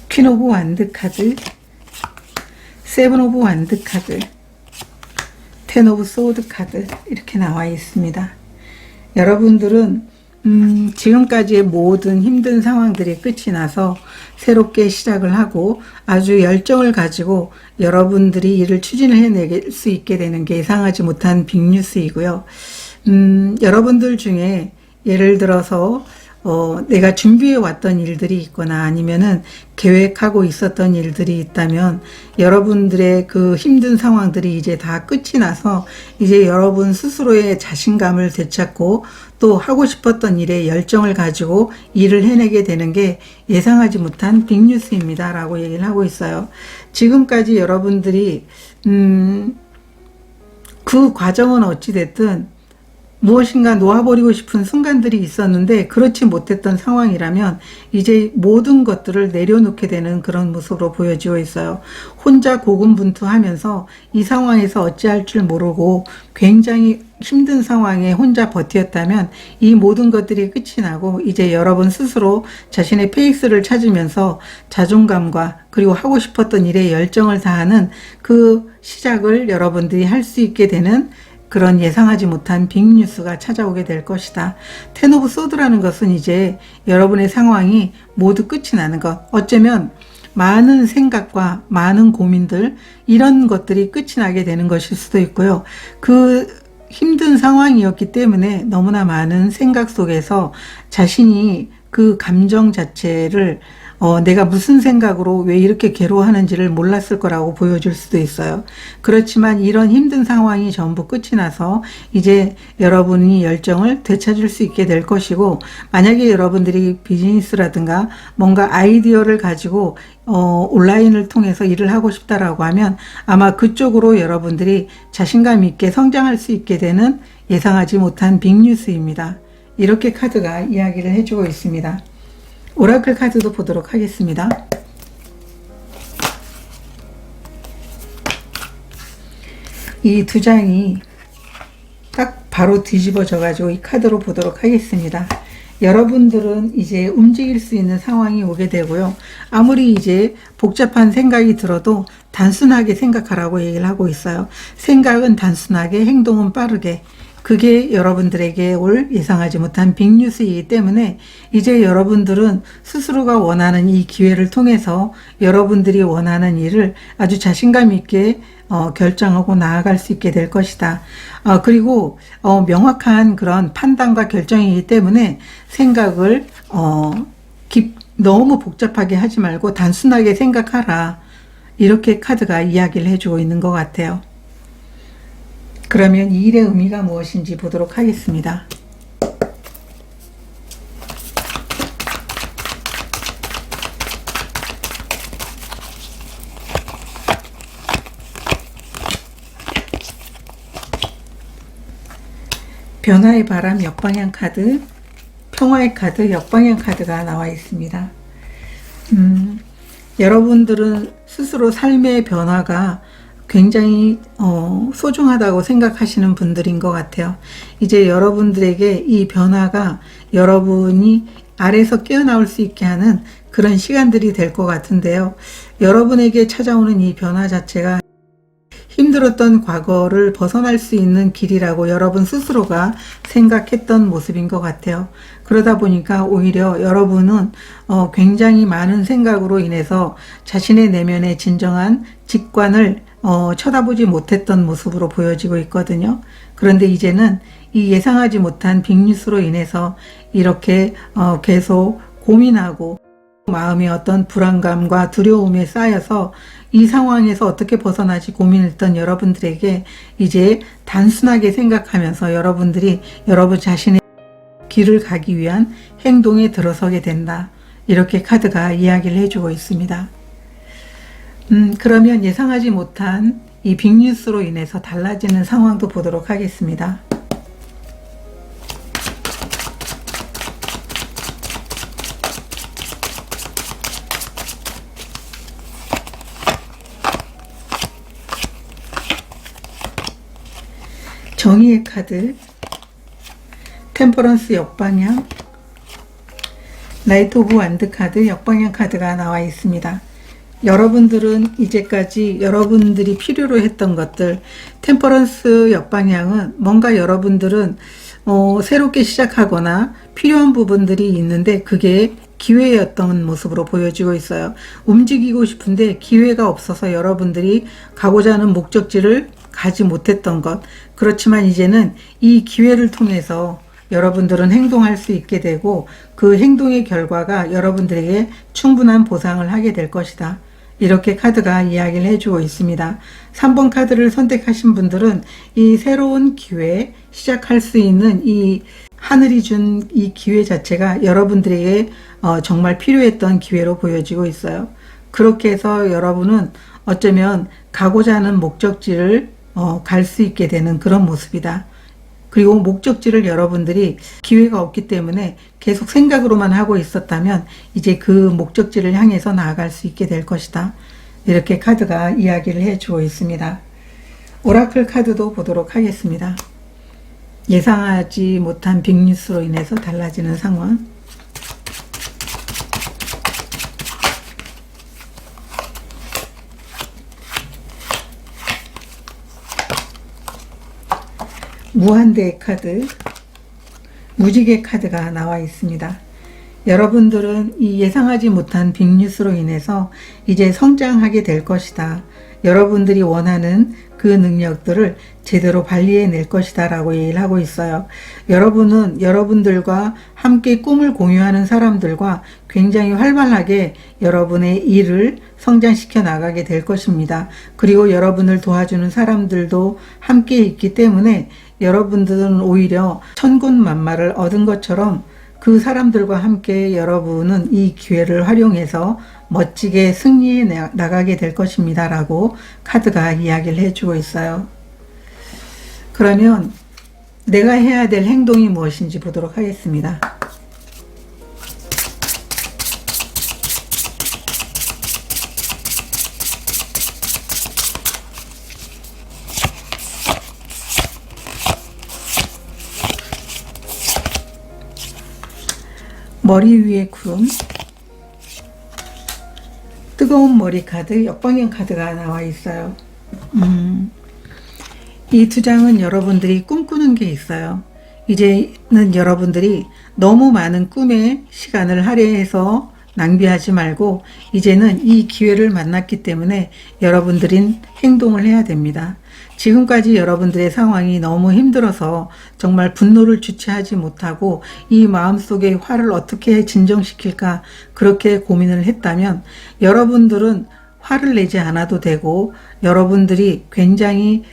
퀸 오브 완드 카드, 세븐 오브 완드 카드, 텐 오브 소드 카드, 이렇게 나와 있습니다. 여러분들은 지금까지의 모든 힘든 상황들이 끝이 나서 새롭게 시작을 하고 아주 열정을 가지고 여러분들이 일을 추진을 해낼 수 있게 되는 게 예상하지 못한 빅뉴스이고요. 여러분들 중에 예를 들어서 내가 준비해 왔던 일들이 있거나 아니면은 계획하고 있었던 일들이 있다면 여러분들의 그 힘든 상황들이 이제 다 끝이 나서 이제 여러분 스스로의 자신감을 되찾고 또 하고 싶었던 일에 열정을 가지고 일을 해내게 되는 게 예상하지 못한 빅뉴스입니다 라고 얘기를 하고 있어요. 지금까지 여러분들이 그 과정은 어찌됐든 무엇인가 놓아버리고 싶은 순간들이 있었는데 그렇지 못했던 상황이라면 이제 모든 것들을 내려놓게 되는 그런 모습으로 보여지고 있어요. 혼자 고군분투하면서 이 상황에서 어찌할 줄 모르고 굉장히 힘든 상황에 혼자 버텼다면 이 모든 것들이 끝이 나고 이제 여러분 스스로 자신의 페이스를 찾으면서 자존감과 그리고 하고 싶었던 일에 열정을 다하는 그 시작을 여러분들이 할 수 있게 되는 그런 예상하지 못한 빅뉴스가 찾아오게 될 것이다. 텐 오브 소드라는 것은 이제 여러분의 상황이 모두 끝이 나는 것, 어쩌면 많은 생각과 많은 고민들, 이런 것들이 끝이 나게 되는 것일 수도 있고요. 그 힘든 상황이었기 때문에 너무나 많은 생각 속에서 자신이 그 감정 자체를 내가 무슨 생각으로 왜 이렇게 괴로워하는지를 몰랐을 거라고 보여줄 수도 있어요. 그렇지만 이런 힘든 상황이 전부 끝이 나서 이제 여러분이 열정을 되찾을 수 있게 될 것이고, 만약에 여러분들이 비즈니스라든가 뭔가 아이디어를 가지고 온라인을 통해서 일을 하고 싶다라고 하면 아마 그쪽으로 여러분들이 자신감 있게 성장할 수 있게 되는 예상하지 못한 빅뉴스입니다. 이렇게 카드가 이야기를 해주고 있습니다. 오라클 카드도 보도록 하겠습니다. 이 두 장이 딱 바로 뒤집어져 가지고 이 카드로 보도록 하겠습니다. 여러분들은 이제 움직일 수 있는 상황이 오게 되고요. 아무리 이제 복잡한 생각이 들어도 단순하게 생각하라고 얘기를 하고 있어요. 생각은 단순하게, 행동은 빠르게. 그게 여러분들에게 올 예상하지 못한 빅뉴스이기 때문에 이제 여러분들은 스스로가 원하는 이 기회를 통해서 여러분들이 원하는 일을 아주 자신감 있게 결정하고 나아갈 수 있게 될 것이다. 그리고 명확한 그런 판단과 결정이기 때문에 생각을 너무 복잡하게 하지 말고 단순하게 생각하라. 이렇게 카드가 이야기를 해주고 있는 것 같아요. 그러면 이 일의 의미가 무엇인지 보도록 하겠습니다. 변화의 바람 역방향 카드, 평화의 카드, 역방향 카드가 나와 있습니다. 여러분들은 스스로 삶의 변화가 굉장히 소중하다고 생각하시는 분들인 것 같아요. 이제 여러분들에게 이 변화가 여러분이 아래서 깨어나올 수 있게 하는 그런 시간들이 될 것 같은데요. 여러분에게 찾아오는 이 변화 자체가 힘들었던 과거를 벗어날 수 있는 길이라고 여러분 스스로가 생각했던 모습인 것 같아요. 그러다 보니까 오히려 여러분은 굉장히 많은 생각으로 인해서 자신의 내면의 진정한 직관을 쳐다보지 못했던 모습으로 보여지고 있거든요. 그런데 이제는 이 예상하지 못한 빅뉴스로 인해서 이렇게 계속 고민하고 마음의 어떤 불안감과 두려움에 쌓여서 이 상황에서 어떻게 벗어나지 고민했던 여러분들에게 이제 단순하게 생각하면서 여러분들이 여러분 자신의 길을 가기 위한 행동에 들어서게 된다. 이렇게 카드가 이야기를 해주고 있습니다. 그러면 예상하지 못한 이 빅뉴스로 인해서 달라지는 상황도 보도록 하겠습니다. 정의의 카드, 템퍼런스 역방향, 나이트 오브 완드 카드, 역방향 카드가 나와 있습니다. 여러분들은 이제까지 여러분들이 필요로 했던 것들, 템퍼런스 역방향은 뭔가 여러분들은 새롭게 시작하거나 필요한 부분들이 있는데 그게 기회였던 모습으로 보여지고 있어요. 움직이고 싶은데 기회가 없어서 여러분들이 가고자 하는 목적지를 가지 못했던 것. 그렇지만 이제는 이 기회를 통해서 여러분들은 행동할 수 있게 되고 그 행동의 결과가 여러분들에게 충분한 보상을 하게 될 것이다. 이렇게 카드가 이야기를 해주고 있습니다. 3번 카드를 선택하신 분들은 이 새로운 기회, 시작할 수 있는 이 하늘이 준 이 기회 자체가 여러분들에게 정말 필요했던 기회로 보여지고 있어요. 그렇게 해서 여러분은 어쩌면 가고자 하는 목적지를 갈 수 있게 되는 그런 모습이다. 그리고 목적지를 여러분들이 기회가 없기 때문에 계속 생각으로만 하고 있었다면 이제 그 목적지를 향해서 나아갈 수 있게 될 것이다. 이렇게 카드가 이야기를 해주고 있습니다. 오라클 카드도 보도록 하겠습니다. 예상하지 못한 빅뉴스로 인해서 달라지는 상황. 무한대의 카드, 무지개 카드가 나와 있습니다. 여러분들은 이 예상하지 못한 빅뉴스로 인해서 이제 성장하게 될 것이다. 여러분들이 원하는 그 능력들을 제대로 발휘해낼 것이다 라고 얘기를 하고 있어요. 여러분은 여러분들과 함께 꿈을 공유하는 사람들과 굉장히 활발하게 여러분의 일을 성장시켜 나가게 될 것입니다. 그리고 여러분을 도와주는 사람들도 함께 있기 때문에 여러분들은 오히려 천군만마를 얻은 것처럼 그 사람들과 함께 여러분은 이 기회를 활용해서 멋지게 승리해 나가게 될 것입니다 라고 카드가 이야기를 해주고 있어요. 그러면 내가 해야 될 행동이 무엇인지 보도록 하겠습니다. 머리 위에 구름, 뜨거운 머리 카드, 역방향 카드가 나와 있어요. 이 두 장은 여러분들이 꿈꾸는 게 있어요. 이제는 여러분들이 너무 많은 꿈에 시간을 할애해서 낭비하지 말고 이제는 이 기회를 만났기 때문에 여러분들은 행동을 해야 됩니다. 지금까지 여러분들의 상황이 너무 힘들어서 정말 분노를 주체하지 못하고 이 마음속의 화를 어떻게 진정시킬까 그렇게 고민을 했다면 여러분들은 화를 내지 않아도 되고 여러분들이 굉장히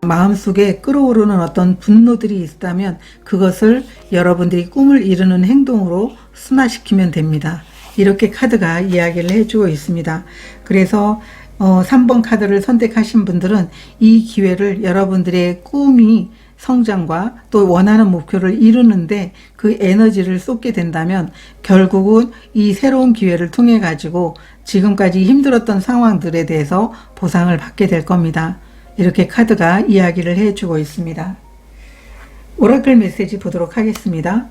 마음속에 끌어오르는 어떤 분노들이 있다면 그것을 여러분들이 꿈을 이루는 행동으로 순화시키면 됩니다. 이렇게 카드가 이야기를 해주고 있습니다. 그래서 3번 카드를 선택하신 분들은 이 기회를 여러분들의 꿈이 성장과 또 원하는 목표를 이루는데 그 에너지를 쏟게 된다면 결국은 이 새로운 기회를 통해 가지고 지금까지 힘들었던 상황들에 대해서 보상을 받게 될 겁니다. 이렇게 카드가 이야기를 해주고 있습니다. 오라클 메시지 보도록 하겠습니다.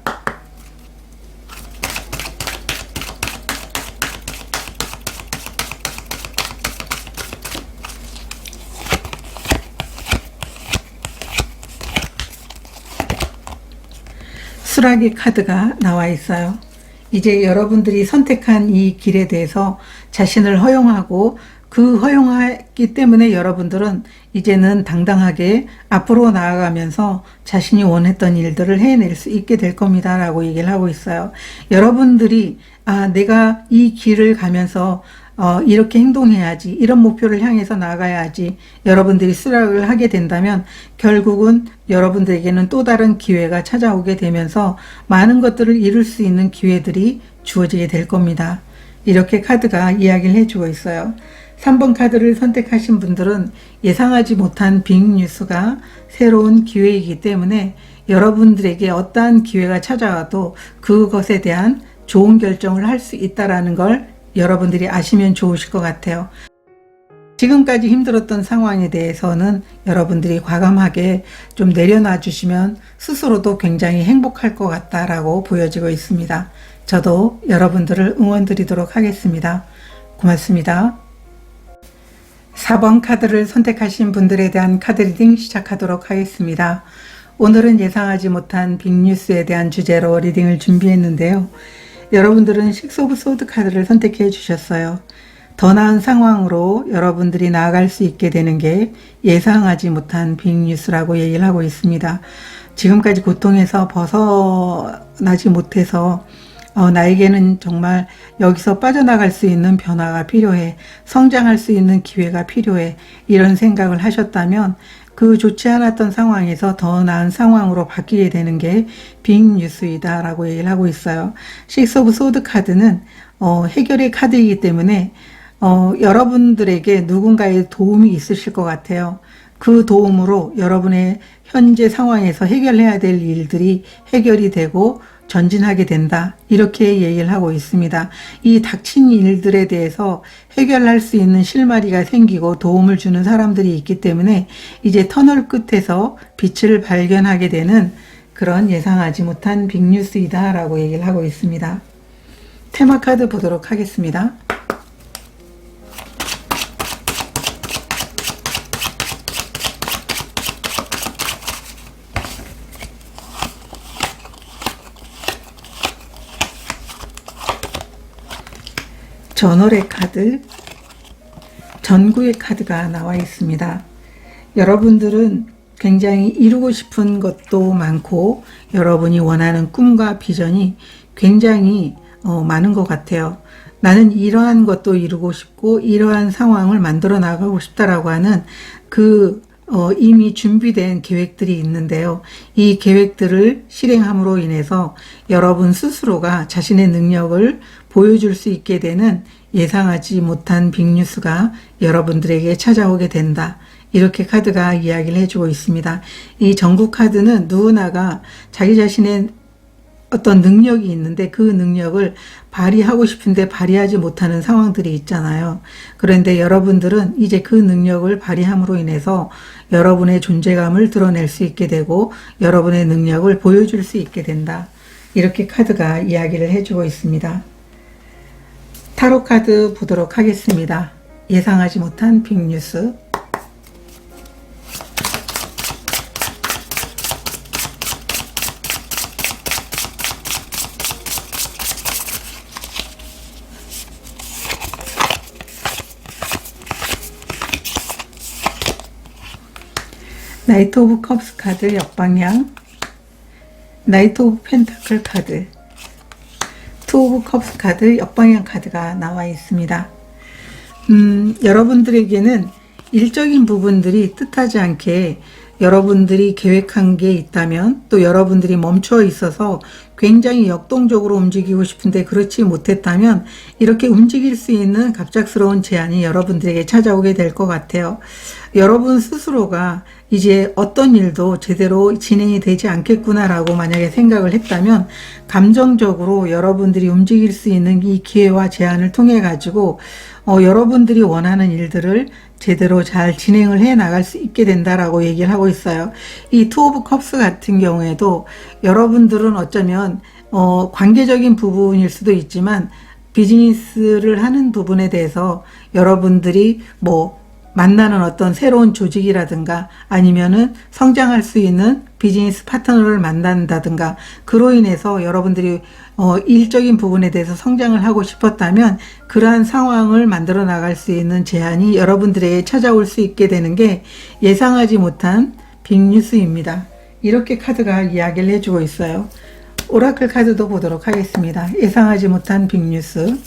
수라기 카드가 나와 있어요. 이제 여러분들이 선택한 이 길에 대해서 자신을 허용하고 그 허용하기 때문에 여러분들은 이제는 당당하게 앞으로 나아가면서 자신이 원했던 일들을 해낼 수 있게 될 겁니다 라고 얘기를 하고 있어요. 여러분들이 내가 이 길을 가면서 이렇게 행동해야지, 이런 목표를 향해서 나가야지 여러분들이 수락을 하게 된다면 결국은 여러분들에게는 또 다른 기회가 찾아오게 되면서 많은 것들을 이룰 수 있는 기회들이 주어지게 될 겁니다. 이렇게 카드가 이야기를 해주고 있어요. 3번 카드를 선택하신 분들은 예상하지 못한 빅뉴스가 새로운 기회이기 때문에 여러분들에게 어떠한 기회가 찾아와도 그것에 대한 좋은 결정을 할 수 있다는 걸 여러분들이 아시면 좋으실 것 같아요. 지금까지 힘들었던 상황에 대해서는 여러분들이 과감하게 좀 내려놔 주시면 스스로도 굉장히 행복할 것 같다라고 보여지고 있습니다. 저도 여러분들을 응원드리도록 하겠습니다. 고맙습니다. 4번 카드를 선택하신 분들에 대한 카드 리딩 시작하도록 하겠습니다. 오늘은 예상하지 못한 빅뉴스에 대한 주제로 리딩을 준비했는데요. 여러분들은 식스 오브 소드 카드를 선택해 주셨어요. 더 나은 상황으로 여러분들이 나아갈 수 있게 되는 게 예상하지 못한 빅뉴스라고 얘기를 하고 있습니다. 지금까지 고통에서 벗어나지 못해서 나에게는 정말 여기서 빠져나갈 수 있는 변화가 필요해, 성장할 수 있는 기회가 필요해, 이런 생각을 하셨다면 그 좋지 않았던 상황에서 더 나은 상황으로 바뀌게 되는 게 빅뉴스이다 라고 얘기를 하고 있어요. 식스 오브 소드 카드는 해결의 카드이기 때문에 여러분들에게 누군가의 도움이 있으실 것 같아요. 그 도움으로 여러분의 현재 상황에서 해결해야 될 일들이 해결이 되고 전진하게 된다, 이렇게 얘기를 하고 있습니다. 이 닥친 일들에 대해서 해결할 수 있는 실마리가 생기고 도움을 주는 사람들이 있기 때문에 이제 터널 끝에서 빛을 발견하게 되는 그런 예상하지 못한 빅뉴스이다 라고 얘기를 하고 있습니다. 테마 카드 보도록 하겠습니다. 전월의 카드, 전구의 카드가 나와 있습니다. 여러분들은 굉장히 이루고 싶은 것도 많고 여러분이 원하는 꿈과 비전이 굉장히 많은 것 같아요. 나는 이러한 것도 이루고 싶고 이러한 상황을 만들어 나가고 싶다라고 하는 이미 준비된 계획들이 있는데요. 이 계획들을 실행함으로 인해서 여러분 스스로가 자신의 능력을 보여줄 수 있게 되는 예상하지 못한 빅뉴스가 여러분들에게 찾아오게 된다, 이렇게 카드가 이야기를 해주고 있습니다. 이 전구 카드는 누구나가 자기 자신의 어떤 능력이 있는데 그 능력을 발휘하고 싶은데 발휘하지 못하는 상황들이 있잖아요. 그런데 여러분들은 이제 그 능력을 발휘함으로 인해서 여러분의 존재감을 드러낼 수 있게 되고 여러분의 능력을 보여줄 수 있게 된다, 이렇게 카드가 이야기를 해주고 있습니다. 타로 카드 보도록 하겠습니다. 예상하지 못한 빅뉴스. 나이트 오브 컵스 카드 역방향, 나이트 오브 펜타클 카드, 투 오브 컵스 카드 역방향 카드가 나와 있습니다. 여러분들에게는 일적인 부분들이 뜻하지 않게 여러분들이 계획한 게 있다면, 또 여러분들이 멈춰 있어서 굉장히 역동적으로 움직이고 싶은데 그렇지 못했다면 이렇게 움직일 수 있는 갑작스러운 제안이 여러분들에게 찾아오게 될 것 같아요. 여러분 스스로가 이제 어떤 일도 제대로 진행이 되지 않겠구나라고 만약에 생각을 했다면 감정적으로 여러분들이 움직일 수 있는 이 기회와 제한을 통해 가지고 여러분들이 원하는 일들을 제대로 잘 진행을 해 나갈 수 있게 된다라고 얘기를 하고 있어요. 이 투 오브 컵스 같은 경우에도 여러분들은 어쩌면 관계적인 부분일 수도 있지만 비즈니스를 하는 부분에 대해서 여러분들이 만나는 어떤 새로운 조직이라든가 아니면은 성장할 수 있는 비즈니스 파트너를 만난다든가 그로 인해서 여러분들이 일적인 부분에 대해서 성장을 하고 싶었다면 그러한 상황을 만들어 나갈 수 있는 제안이 여러분들에게 찾아올 수 있게 되는 게 예상하지 못한 빅뉴스입니다. 이렇게 카드가 이야기를 해주고 있어요. 오라클 카드도 보도록 하겠습니다. 예상하지 못한 빅뉴스.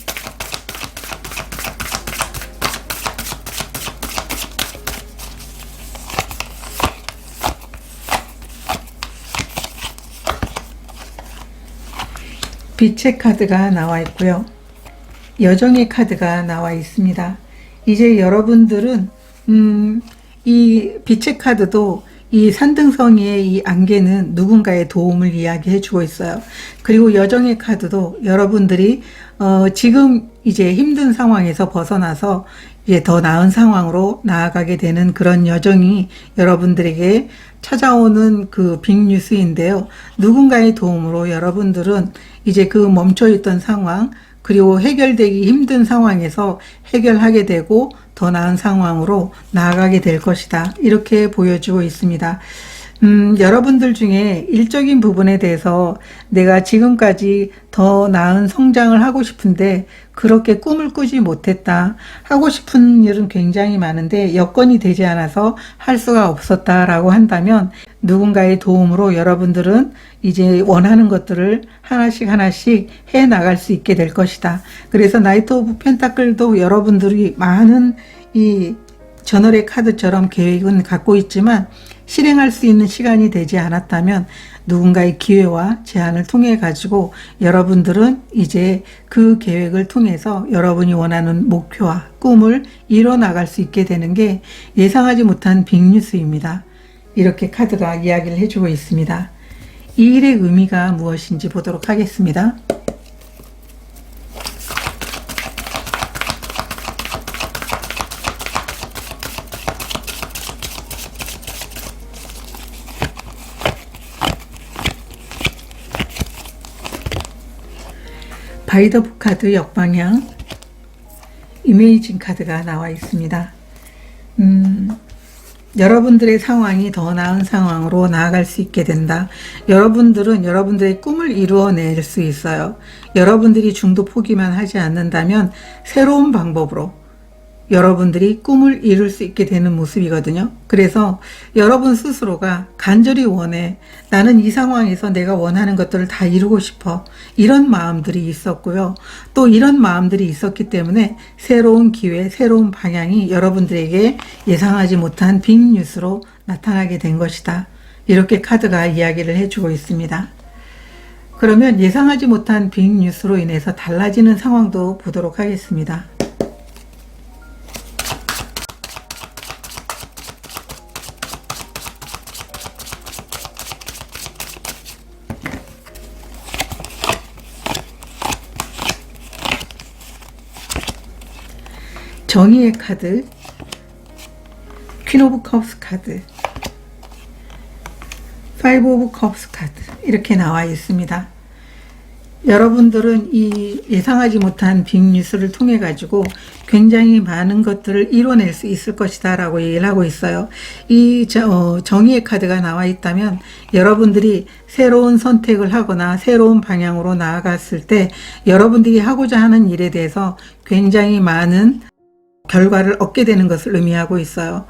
빛의 카드가 나와 있고요. 여정의 카드가 나와 있습니다. 이제 여러분들은 이 빛의 카드도 이 산등성이의 이 안개는 누군가의 도움을 이야기해 주고 있어요. 그리고 여정의 카드도 여러분들이 지금 이제 힘든 상황에서 벗어나서 이제 더 나은 상황으로 나아가게 되는 그런 여정이 여러분들에게 찾아오는 그 빅뉴스인데요. 누군가의 도움으로 여러분들은 이제 그 멈춰있던 상황 그리고 해결되기 힘든 상황에서 해결하게 되고 더 나은 상황으로 나아가게 될 것이다. 이렇게 보여주고 있습니다. 여러분들 중에 일적인 부분에 대해서 내가 지금까지 더 나은 성장을 하고 싶은데 그렇게 꿈을 꾸지 못했다. 하고 싶은 일은 굉장히 많은데 여건이 되지 않아서 할 수가 없었다라고 한다면 누군가의 도움으로 여러분들은 이제 원하는 것들을 하나씩 해 나갈 수 있게 될 것이다. 그래서 나이트 오브 펜타클도 여러분들이 많은 이 저널의 카드처럼 계획은 갖고 있지만 실행할 수 있는 시간이 되지 않았다면 누군가의 기회와 제안을 통해 가지고 여러분들은 이제 그 계획을 통해서 여러분이 원하는 목표와 꿈을 이뤄 나갈 수 있게 되는 게 예상하지 못한 빅뉴스입니다. 이렇게 카드가 이야기를 해주고 있습니다. 이 일의 의미가 무엇인지 보도록 하겠습니다. 바이더브 카드 역방향 이메이징 카드가 나와 있습니다. 여러분들의 상황이 더 나은 상황으로 나아갈 수 있게 된다. 여러분들은 여러분들의 꿈을 이루어낼 수 있어요. 여러분들이 중도 포기만 하지 않는다면 새로운 방법으로 여러분들이 꿈을 이룰 수 있게 되는 모습이거든요. 그래서 여러분 스스로가 간절히 원해. 나는 이 상황에서 내가 원하는 것들을 다 이루고 싶어. 이런 마음들이 있었고요. 또 이런 마음들이 있었기 때문에 새로운 기회, 새로운 방향이 여러분들에게 예상하지 못한 빅뉴스로 나타나게 된 것이다. 이렇게 카드가 이야기를 해주고 있습니다. 그러면 예상하지 못한 빅뉴스로 인해서 달라지는 상황도 보도록 하겠습니다. 정의의 카드, 퀸 오브 컵스 카드, 파이브 오브 컵스 카드 이렇게 나와 있습니다. 여러분들은 이 예상하지 못한 빅뉴스를 통해 가지고 굉장히 많은 것들을 이뤄낼 수 있을 것이다 라고 얘기를 하고 있어요. 이 정의의 카드가 나와 있다면 여러분들이 새로운 선택을 하거나 새로운 방향으로 나아갔을 때 여러분들이 하고자 하는 일에 대해서 굉장히 많은 결과를 얻게 되는 것을 의미하고 있어요.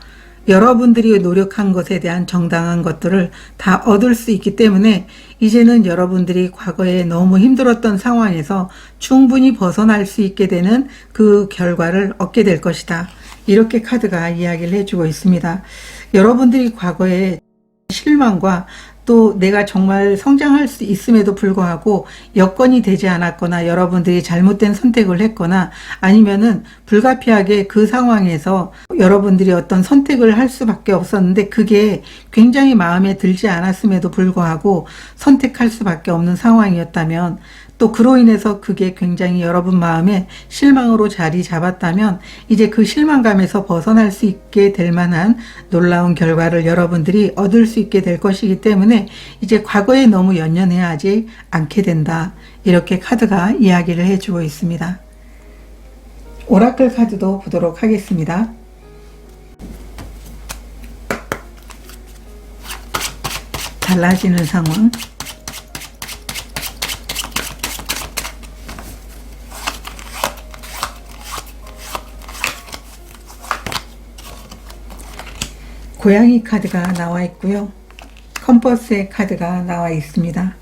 여러분들이 노력한 것에 대한 정당한 것들을 다 얻을 수 있기 때문에 이제는 여러분들이 과거에 너무 힘들었던 상황에서 충분히 벗어날 수 있게 되는 그 결과를 얻게 될 것이다. 이렇게 카드가 이야기를 해주고 있습니다. 여러분들이 과거에 실망과 또 내가 정말 성장할 수 있음에도 불구하고 여건이 되지 않았거나 여러분들이 잘못된 선택을 했거나 아니면은 불가피하게 그 상황에서 여러분들이 어떤 선택을 할 수밖에 없었는데 그게 굉장히 마음에 들지 않았음에도 불구하고 선택할 수밖에 없는 상황이었다면, 또 그로 인해서 그게 굉장히 여러분 마음에 실망으로 자리 잡았다면 이제 그 실망감에서 벗어날 수 있게 될 만한 놀라운 결과를 여러분들이 얻을 수 있게 될 것이기 때문에 이제 과거에 너무 연연해하지 않게 된다. 이렇게 카드가 이야기를 해주고 있습니다. 오라클 카드도 보도록 하겠습니다. 달라지는 상황, 고양이 카드가 나와 있고요. 컴퍼스의 카드가 나와 있습니다.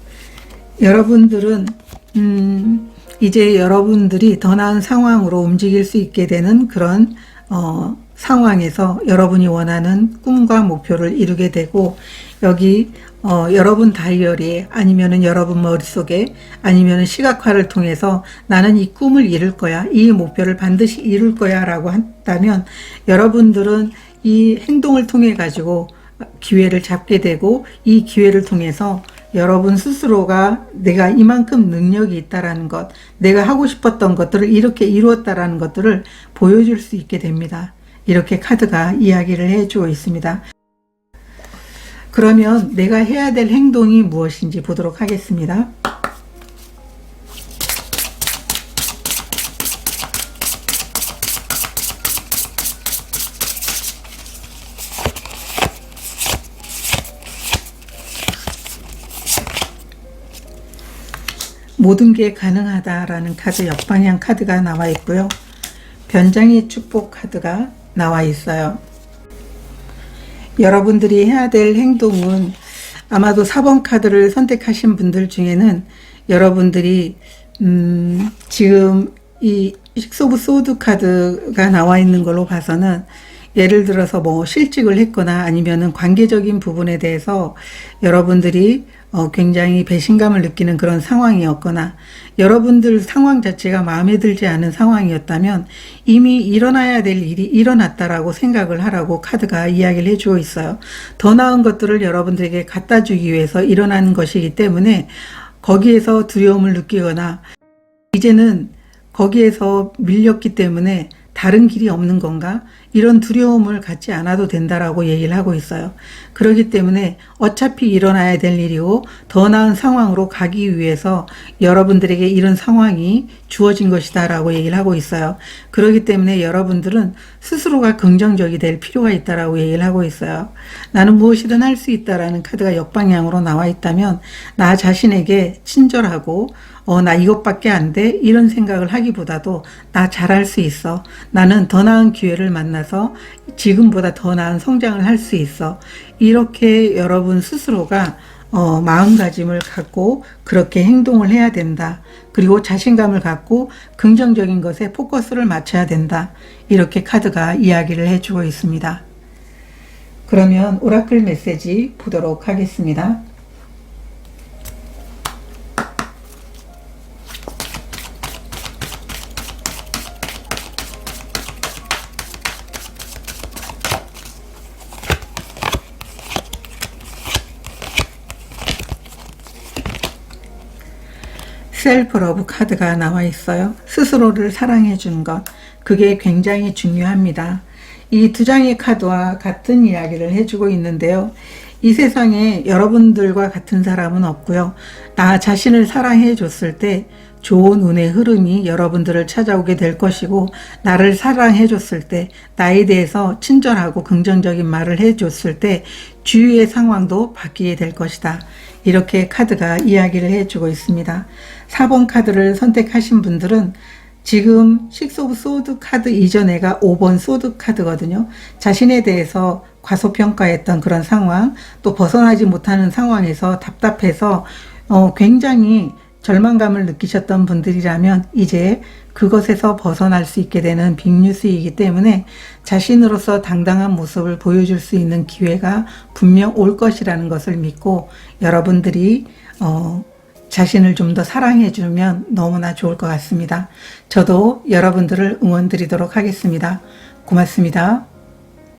여러분들은 이제 여러분들이 더 나은 상황으로 움직일 수 있게 되는 그런 상황에서 여러분이 원하는 꿈과 목표를 이루게 되고, 여기 여러분 다이어리에 아니면은 여러분 머릿속에 아니면은 시각화를 통해서 나는 이 꿈을 이룰 거야, 이 목표를 반드시 이룰 거야 라고 한다면 여러분들은 이 행동을 통해 가지고 기회를 잡게 되고, 이 기회를 통해서 여러분 스스로가 내가 이만큼 능력이 있다라는 것, 내가 하고 싶었던 것들을 이렇게 이루었다라는 것들을 보여줄 수 있게 됩니다. 이렇게 카드가 이야기를 해주고 있습니다. 그러면 내가 해야 될 행동이 무엇인지 보도록 하겠습니다. 모든 게 가능하다라는 카드 역방향 카드가 나와 있고요. 변장의 축복 카드가 나와 있어요. 여러분들이 해야 될 행동은 아마도 4번 카드를 선택하신 분들 중에는 여러분들이 지금 이 식스 오브 소드 카드가 나와 있는 걸로 봐서는 예를 들어서 뭐 실직을 했거나 아니면은 관계적인 부분에 대해서 여러분들이 굉장히 배신감을 느끼는 그런 상황이었거나 여러분들 상황 자체가 마음에 들지 않은 상황이었다면 이미 일어나야 될 일이 일어났다라고 생각을 하라고 카드가 이야기를 해주고 있어요. 더 나은 것들을 여러분들에게 갖다 주기 위해서 일어나는 것이기 때문에 거기에서 두려움을 느끼거나 이제는 거기에서 밀렸기 때문에 다른 길이 없는 건가? 이런 두려움을 갖지 않아도 된다라고 얘기를 하고 있어요. 그렇기 때문에 어차피 일어나야 될 일이고 더 나은 상황으로 가기 위해서 여러분들에게 이런 상황이 주어진 것이다 라고 얘기를 하고 있어요. 그렇기 때문에 여러분들은 스스로가 긍정적이 될 필요가 있다라고 얘기를 하고 있어요. 나는 무엇이든 할 수 있다라는 카드가 역방향으로 나와 있다면 나 자신에게 친절하고 나 이것밖에 안 돼? 이런 생각을 하기보다도 나 잘할 수 있어. 나는 더 나은 기회를 만나서 지금보다 더 나은 성장을 할 수 있어. 이렇게 여러분 스스로가 마음가짐을 갖고 그렇게 행동을 해야 된다. 그리고 자신감을 갖고 긍정적인 것에 포커스를 맞춰야 된다. 이렇게 카드가 이야기를 해주고 있습니다. 그러면 오라클 메시지 보도록 하겠습니다. 셀프 러브 카드가 나와 있어요. 스스로를 사랑해 주는 것, 그게 굉장히 중요합니다. 이 두 장의 카드와 같은 이야기를 해주고 있는데요. 이 세상에 여러분들과 같은 사람은 없고요. 나 자신을 사랑해 줬을 때 좋은 운의 흐름이 여러분들을 찾아오게 될 것이고, 나를 사랑해 줬을 때, 나에 대해서 친절하고 긍정적인 말을 해 줬을 때 주위의 상황도 바뀌게 될 것이다. 이렇게 카드가 이야기를 해주고 있습니다. 4번 카드를 선택하신 분들은 지금 식스 오브 소드 카드 이전에가 5번 소드 카드거든요. 자신에 대해서 과소평가했던 그런 상황, 또 벗어나지 못하는 상황에서 답답해서 굉장히 절망감을 느끼셨던 분들이라면 이제 그것에서 벗어날 수 있게 되는 빅뉴스이기 때문에 자신으로서 당당한 모습을 보여줄 수 있는 기회가 분명 올 것이라는 것을 믿고 여러분들이 자신을 좀 더 사랑해 주면 너무나 좋을 것 같습니다. 저도 여러분들을 응원 드리도록 하겠습니다. 고맙습니다.